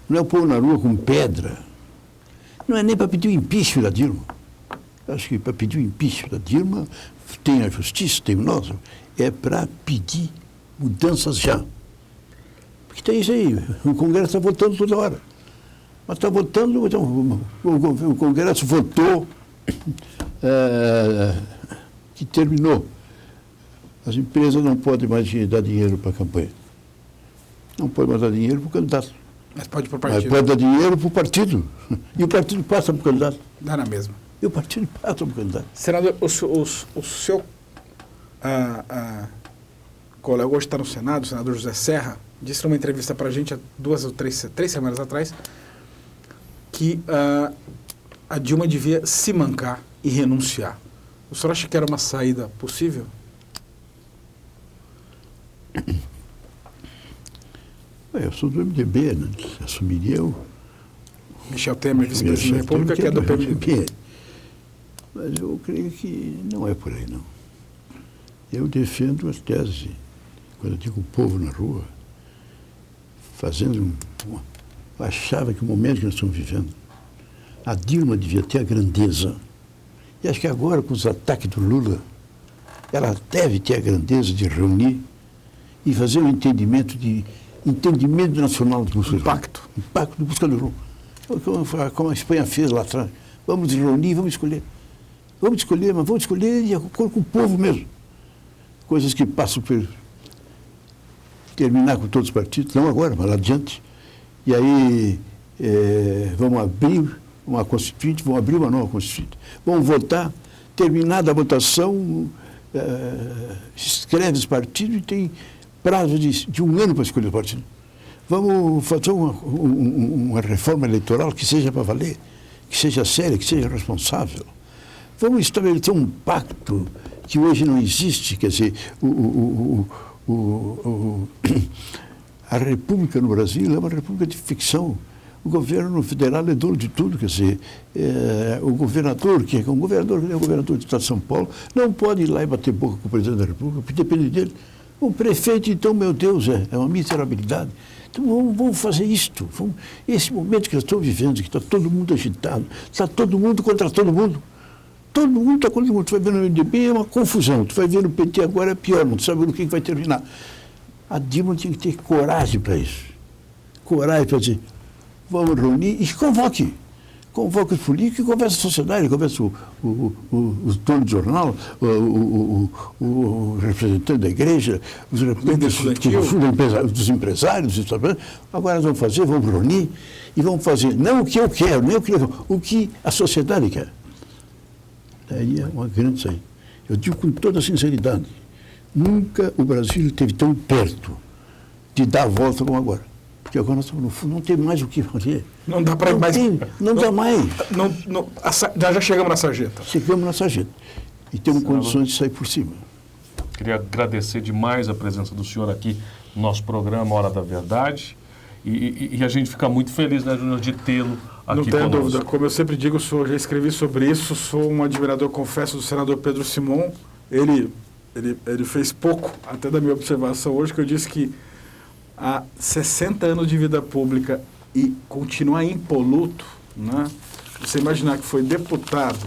Não é o povo na rua com pedra. Não é nem para pedir o impeachment da Dilma. Eu acho que para pedir o impeachment da Dilma tem a justiça, tem o nosso. É para pedir mudanças já. Porque tem isso aí. O Congresso está votando toda hora. Mas está votando, então, o Congresso votou que terminou. As empresas não podem mais dar dinheiro para a campanha. Não pode mais dar dinheiro para o candidato. Mas pode para o partido. Mas pode dar dinheiro para o partido. E o partido passa para o candidato. Dá na mesma. E o partido passa para o candidato. Senador, o seu colega hoje está no Senado, o senador José Serra, disse numa entrevista para a gente há 2 ou 3 semanas atrás que a Dilma devia se mancar e renunciar. O senhor acha que era uma saída possível? Eu sou do MDB, né? Assumiria eu. Michel Temer, vice-presidente da República, que é do PMDB. Mas eu creio que não é por aí, não. Eu defendo as teses, quando eu digo o povo na rua, fazendo achava que o momento que nós estamos vivendo, a Dilma devia ter a grandeza. E acho que agora, com os ataques do Lula, ela deve ter a grandeza de reunir e fazer um entendimento nacional do Busca do Rio. Impacto do Busca do Rio. Como a Espanha fez lá atrás. Vamos reunir, vamos escolher. Vamos escolher, mas vamos escolher de acordo com o povo mesmo. Coisas que passam por terminar com todos os partidos, não agora, mas lá adiante. E aí vamos abrir uma Constituinte, vamos abrir uma nova Constituinte. Vamos votar, terminada a votação, escreve os partidos e tem prazo de 1 ano para escolher o partido. Vamos fazer uma reforma eleitoral que seja para valer, que seja séria, que seja responsável. Vamos estabelecer um pacto que hoje não existe, quer dizer, a República no Brasil é uma república de ficção. O governo federal é dono de tudo, quer dizer, o governador, que é um governador do Estado de São Paulo, não pode ir lá e bater boca com o presidente da República, porque depende dele. O prefeito, então, meu Deus, é uma miserabilidade. Então, vamos fazer isto. Esse momento que nós estamos vivendo, que está todo mundo agitado, está todo mundo contra todo mundo. Todo mundo está contra todo mundo. Tu vai ver no MDB, é uma confusão. Tu vai ver no PT agora, é pior, não sabe no que vai terminar. A Dilma tinha que ter coragem para isso. Coragem para dizer, vamos reunir e convoque. Convoque os políticos e conversa a sociedade, conversa o dono de jornal, o representante da igreja, os representantes dos empresários. Agora nós vamos reunir e vamos fazer não o que eu quero, nem o que a sociedade quer. Daí é uma grande saída. Eu digo com toda sinceridade, nunca o Brasil esteve tão perto de dar a volta como agora. Porque agora nós estamos no fundo, não tem mais o que fazer. Não dá para ir mais. Não dá mais. Já chegamos na sarjeta. Chegamos na sarjeta. E temos condições de sair por cima. Queria agradecer demais a presença do senhor aqui no nosso programa Hora da Verdade. E a gente fica muito feliz, né, Júnior, de tê-lo aqui. Não tenho dúvida. Como eu sempre digo, já escrevi sobre isso, sou um admirador, confesso, do senador Pedro Simon. Ele fez pouco, até da minha observação hoje, que eu disse que há 60 anos de vida pública e continuar impoluto, né? Você imaginar que foi deputado,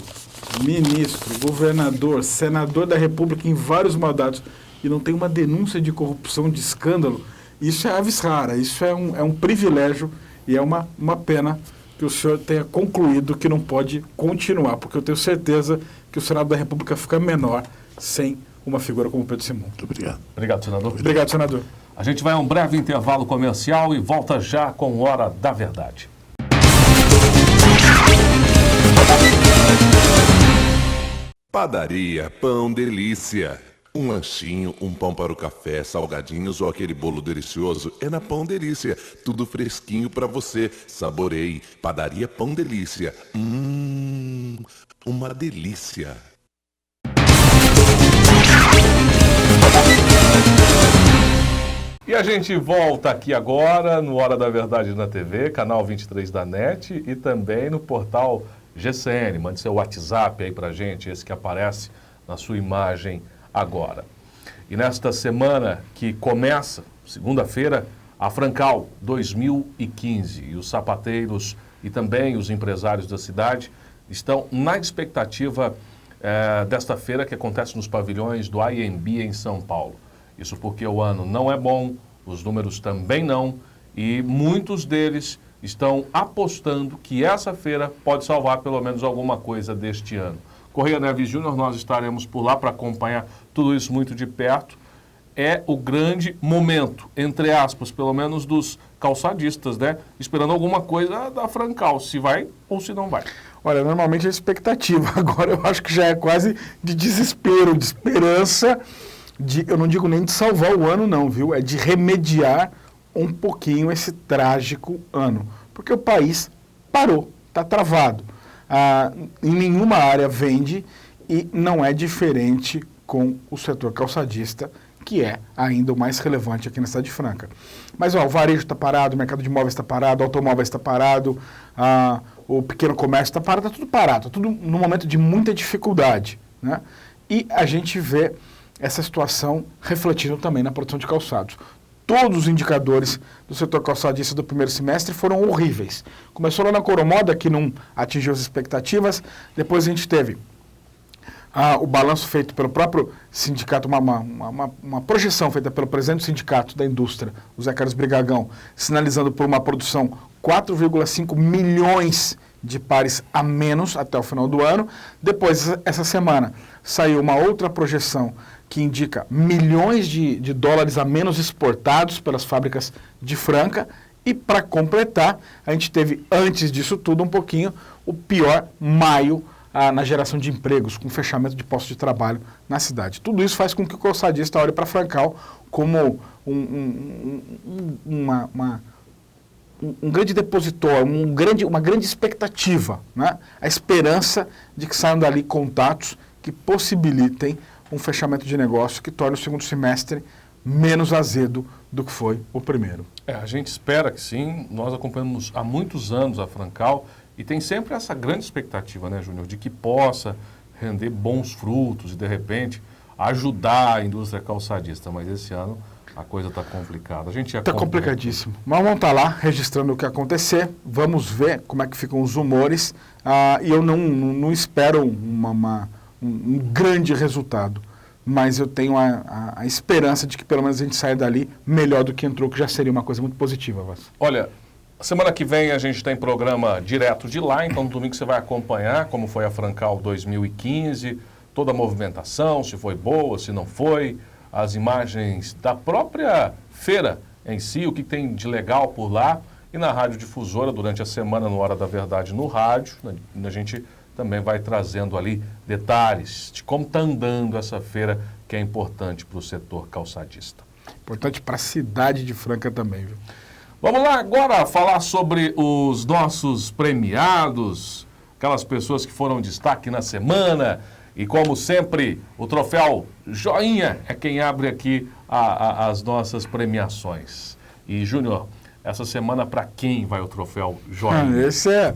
ministro, governador, senador da República em vários mandatos e não tem uma denúncia de corrupção, de escândalo, isso é aves rara, isso é um privilégio e é uma pena que o senhor tenha concluído que não pode continuar, porque eu tenho certeza que o Senado da República fica menor sem uma figura como Pedro Simon. Muito obrigado. Obrigado, senador. Obrigado, senador. A gente vai a um breve intervalo comercial e volta já com Hora da Verdade. Padaria Pão Delícia. Um lanchinho, um pão para o café, salgadinhos ou aquele bolo delicioso é na Pão Delícia. Tudo fresquinho para você. Saboreie. Padaria Pão Delícia. Uma delícia. E a gente volta aqui agora no Hora da Verdade na TV, canal 23 da NET e também no portal GCN. Mande seu WhatsApp aí pra gente, esse que aparece na sua imagem agora. E nesta semana que começa, segunda-feira, a Francal 2015. E os sapateiros e também os empresários da cidade estão na expectativa desta feira que acontece nos pavilhões do IMB em São Paulo. Isso porque o ano não é bom, os números também não, e muitos deles estão apostando que essa feira pode salvar pelo menos alguma coisa deste ano. Correia Neves Júnior, nós estaremos por lá para acompanhar tudo isso muito de perto. É o grande momento, entre aspas, pelo menos dos calçadistas, né? Esperando alguma coisa da Francal, se vai ou se não vai. Olha, normalmente é expectativa, agora eu acho que já é quase de desespero, de esperança, eu não digo nem de salvar o ano não, viu? É de remediar um pouquinho esse trágico ano. Porque o país parou, está travado. Em nenhuma área vende e não é diferente com o setor calçadista, que é ainda o mais relevante aqui na Cidade Franca. Mas o varejo está parado, o mercado de imóveis está parado, o automóvel está parado, o pequeno comércio está parado, está tudo parado, tudo num momento de muita dificuldade, né? E a gente vê essa situação refletindo também na produção de calçados. Todos os indicadores do setor calçadista do primeiro semestre foram horríveis. Começou lá na Coromoda, que não atingiu as expectativas, depois a gente teve o balanço feito pelo próprio sindicato, uma projeção feita pelo presidente do sindicato da indústria, o Zé Carlos Brigagão, sinalizando por uma produção 4,5 milhões de pares a menos até o final do ano. Depois, essa semana, saiu uma outra projeção que indica milhões de dólares a menos exportados pelas fábricas de Franca. E, para completar, a gente teve, antes disso tudo, um pouquinho, o pior maio na geração de empregos, com fechamento de postos de trabalho na cidade. Tudo isso faz com que o calçadista olhe para Francal como um grande depositório, uma grande expectativa, né? A esperança de que saiam dali contatos que possibilitem um fechamento de negócio que torne o segundo semestre menos azedo do que foi o primeiro. A gente espera que sim. Nós acompanhamos há muitos anos a Francal e tem sempre essa grande expectativa, né, Júnior, de que possa render bons frutos e, de repente, ajudar a indústria calçadista. Mas esse ano a coisa está complicada. Está complicadíssimo. Mas vamos estar lá registrando o que acontecer. Vamos ver como é que ficam os humores. E eu não espero um grande resultado. Mas eu tenho a esperança de que pelo menos a gente saia dali melhor do que entrou, que já seria uma coisa muito positiva, Vaz. Olha, semana que vem a gente tem programa direto de lá, então no domingo você vai acompanhar como foi a Francal 2015, toda a movimentação, se foi boa, se não foi, as imagens da própria feira em si, o que tem de legal por lá, e na Rádio Difusora, durante a semana, no Hora da Verdade, no rádio, a gente também vai trazendo ali detalhes de como está andando essa feira, que é importante para o setor calçadista. Importante para a cidade de Franca também, viu? Vamos lá agora falar sobre os nossos premiados, aquelas pessoas que foram destaque na semana. E como sempre, o troféu Joinha é quem abre aqui as nossas premiações. E, Júnior, essa semana para quem vai o troféu Joinha? Esse é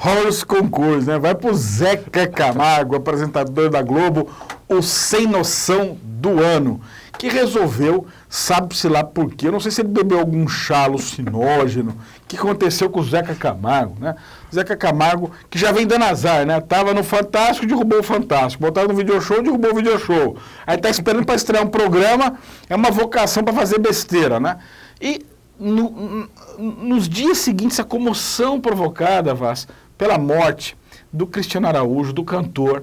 Horus Concurso, né? Vai pro Zeca Camargo, apresentador da Globo, o sem noção do ano, que resolveu, sabe-se lá por quê, eu não sei se ele bebeu algum chá alucinógeno, o que aconteceu com o Zeca Camargo, né? Zeca Camargo, que já vem dando azar, né? Tava no Fantástico, derrubou o Fantástico, botaram no Video Show, derrubou o Video Show. Aí tá esperando para estrear um programa, é uma vocação para fazer besteira, né? E nos dias seguintes, a comoção provocada, Vaz, pela morte do Cristiano Araújo, do cantor,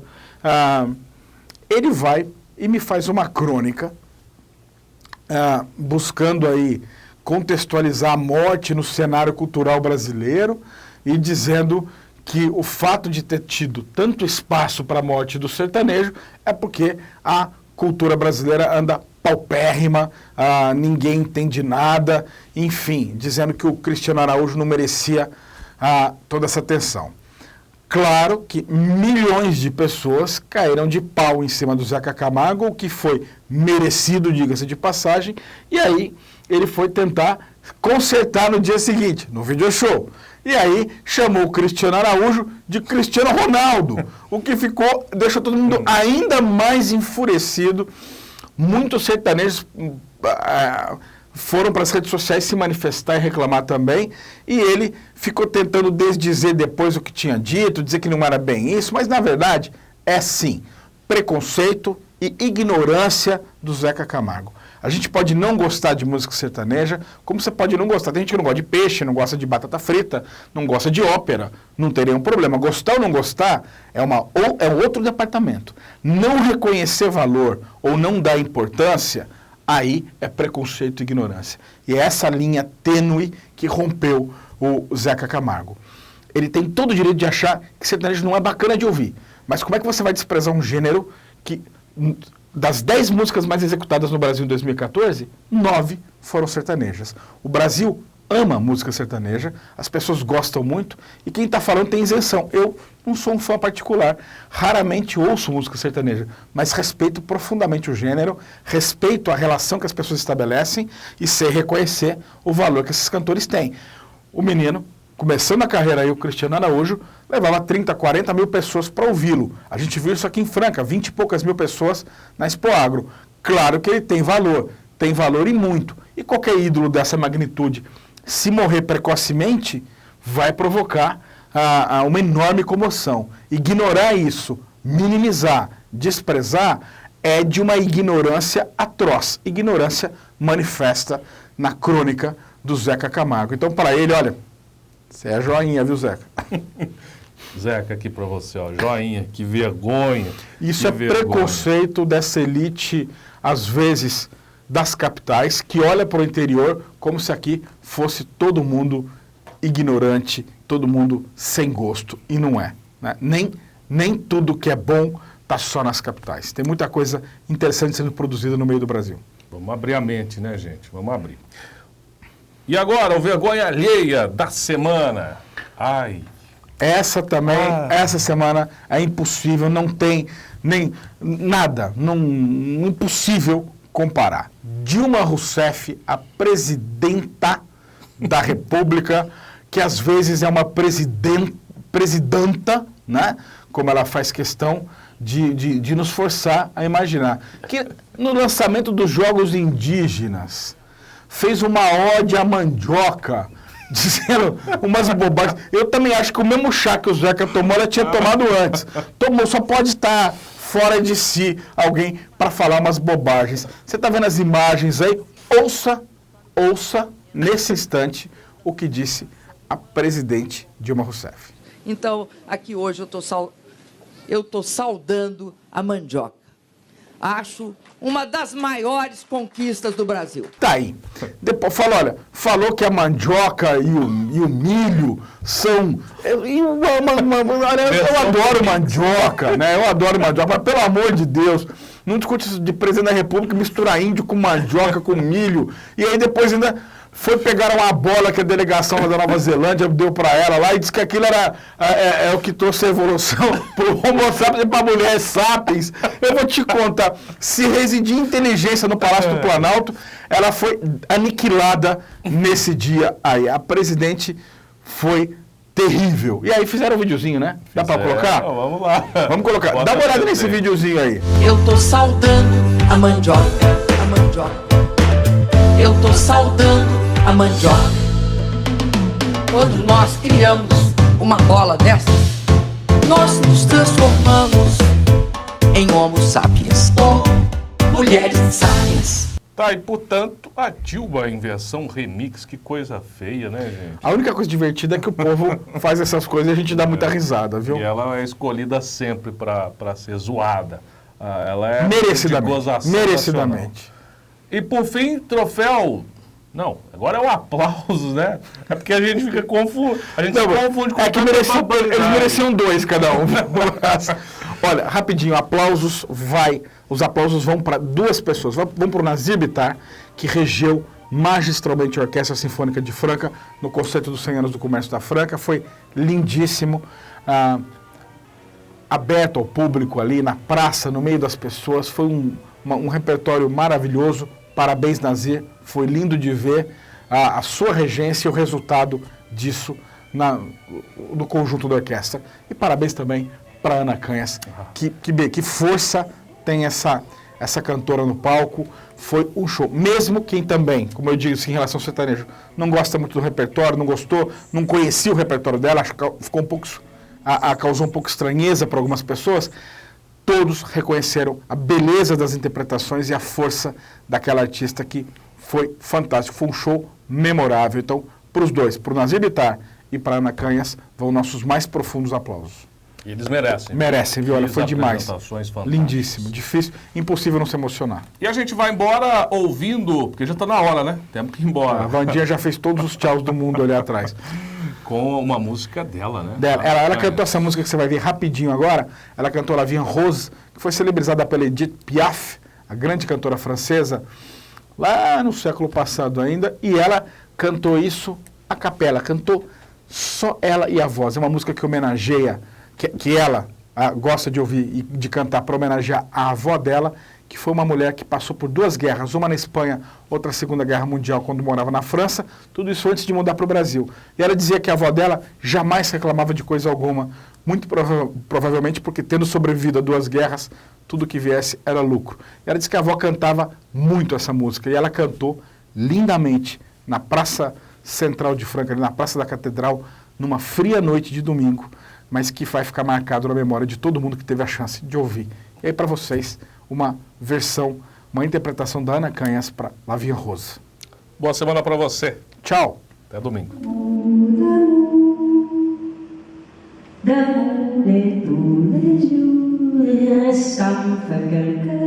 ele vai e me faz uma crônica buscando aí contextualizar a morte no cenário cultural brasileiro e dizendo que o fato de ter tido tanto espaço para a morte do sertanejo é porque a cultura brasileira anda paupérrima, ninguém entende nada, enfim, dizendo que o Cristiano Araújo não merecia toda essa atenção. Claro que milhões de pessoas caíram de pau em cima do Zeca Camargo, o que foi merecido, diga-se de passagem, e aí ele foi tentar consertar no dia seguinte, no video show. E aí chamou o Cristiano Araújo de Cristiano Ronaldo, o que deixou todo mundo ainda mais enfurecido. Muitos sertanejos foram para as redes sociais se manifestar e reclamar também, e ele ficou tentando desdizer depois o que tinha dito, dizer que não era bem isso, mas na verdade é sim preconceito e ignorância do Zeca Camargo. A gente pode não gostar de música sertaneja, como você pode não gostar. Tem gente que não gosta de peixe, não gosta de batata frita, não gosta de ópera, não tem nenhum problema. Gostar ou não gostar é outro departamento. Não reconhecer valor ou não dar importância, aí é preconceito e ignorância. E é essa linha tênue que rompeu o Zeca Camargo. Ele tem todo o direito de achar que sertanejo não é bacana de ouvir. Mas como é que você vai desprezar um gênero que, das 10 músicas mais executadas no Brasil em 2014, 9 foram sertanejas? O Brasil ama música sertaneja, as pessoas gostam muito, e quem está falando tem isenção. Eu não sou um fã particular, raramente ouço música sertaneja, mas respeito profundamente o gênero, respeito a relação que as pessoas estabelecem e sei reconhecer o valor que esses cantores têm. O menino, começando a carreira aí, o Cristiano Araújo, levava 30, 40 mil pessoas para ouvi-lo. A gente viu isso aqui em Franca, 20 e poucas mil pessoas na Expo Agro. Claro que ele tem valor e muito. E qualquer ídolo dessa magnitude, se morrer precocemente, vai provocar uma enorme comoção. Ignorar isso, minimizar, desprezar, é de uma ignorância atroz. Ignorância manifesta na crônica do Zeca Camargo. Então, para ele, olha, você é joinha, viu, Zeca? Zeca, aqui para você, ó, joinha, que vergonha. Isso é preconceito dessa elite, às vezes, das capitais, que olha para o interior como se aqui fosse todo mundo ignorante, todo mundo sem gosto, e não é. Né? Nem tudo que é bom está só nas capitais. Tem muita coisa interessante sendo produzida no meio do Brasil. Vamos abrir a mente, né, gente? Vamos abrir. E agora, o vergonha alheia da semana. Ai. Essa também, essa semana é impossível, não tem nem nada, impossível comparar. Dilma Rousseff, a presidenta da República, que às vezes é uma presidenta, né? Como ela faz questão de nos forçar a imaginar. Que no lançamento dos Jogos Indígenas, fez uma ode à mandioca, dizendo umas bobagens. Eu também acho que o mesmo chá que o Zeca tomou, ela tinha tomado antes. Tomou, só pode estar fora de si alguém para falar umas bobagens. Você está vendo as imagens aí? Ouça nesse instante o que disse a presidente Dilma Rousseff. Então, aqui hoje eu tô saudando a mandioca. Acho uma das maiores conquistas do Brasil. Tá aí. Depois falou que a mandioca e o milho são... Eu adoro mandioca, né? Eu adoro mandioca, mas pelo amor de Deus, não discute isso de presidente da República, misturar índio com mandioca, com milho, e aí depois ainda pegaram uma bola que a delegação da Nova Zelândia deu para ela lá e disse que aquilo era o que trouxe a evolução para o Homo sapiens e para a mulher sapiens. Eu vou te contar, se residir inteligência no Palácio do Planalto, ela foi aniquilada nesse dia aí. A presidente foi terrível. E aí fizeram um videozinho, né? Dá para colocar? Vamos lá. Vamos colocar. Dá uma olhada nesse videozinho aí. Eu tô saudando a mandioca, a mandioca. Eu tô saudando a mandioca. Quando nós criamos uma bola dessa, nós nos transformamos em Homo sapiens, ou mulheres sábias. Tá, e portanto, a Dilma em versão remix, que coisa feia, né, gente? A única coisa divertida é que o povo faz essas coisas e a gente dá muita risada, viu? E ela é escolhida sempre para ser zoada. Ela é merecidamente. E por fim, troféu Não, agora é o aplauso, né? É porque a gente fica confuso. A gente se confunde com que eles mereciam 2 cada um. Olha, rapidinho, os aplausos vão para 2 pessoas. Vão para o Nazir Bittar, que regeu magistralmente a Orquestra Sinfônica de Franca no concerto dos 100 anos do Comércio da Franca. Foi lindíssimo, aberto ao público ali na praça, no meio das pessoas. Foi um repertório maravilhoso. Parabéns, Nazir. Foi lindo de ver a sua regência e o resultado disso no conjunto da orquestra. E parabéns também para Ana Canhas. Que força tem essa cantora no palco. Foi um show. Mesmo quem também, como eu disse em relação ao sertanejo, não gosta muito do repertório, não gostou, não conhecia o repertório dela, acho que ficou causou um pouco estranheza para algumas pessoas. Todos reconheceram a beleza das interpretações e a força daquela artista que foi fantástico. Foi um show memorável. Então, para os dois, para o Nazir Bittar e para Ana Canhas, vão nossos mais profundos aplausos. E eles merecem. Merecem, viu? Olha, foi demais. Fantásticas. Lindíssimo, difícil, impossível não se emocionar. E a gente vai embora ouvindo, porque já está na hora, né? Temos que ir embora. A Vandinha já fez todos os tchauz do mundo ali atrás. Com uma música dela, né? Ela cantou essa música que você vai ver rapidinho agora. Ela cantou La Vie en Rose, que foi celebrizada pela Edith Piaf, a grande cantora francesa, lá no século passado ainda. E ela cantou isso a capela, cantou só ela e a voz. É uma música que homenageia, que ela gosta de ouvir e de cantar para homenagear a avó dela, que foi uma mulher que passou por 2 guerras, uma na Espanha, outra na Segunda Guerra Mundial, quando morava na França, tudo isso antes de mudar para o Brasil. E ela dizia que a avó dela jamais reclamava de coisa alguma, muito provavelmente porque, tendo sobrevivido a 2 guerras, tudo que viesse era lucro. E ela disse que a avó cantava muito essa música, e ela cantou lindamente na Praça Central de Franca, na Praça da Catedral, numa fria noite de domingo, mas que vai ficar marcado na memória de todo mundo que teve a chance de ouvir. E aí, para vocês, uma versão, uma interpretação da Ana Canhas para La Vie en Rose. Boa semana para você. Tchau. Até domingo. D'amour et tous les jours, ça me fait quelque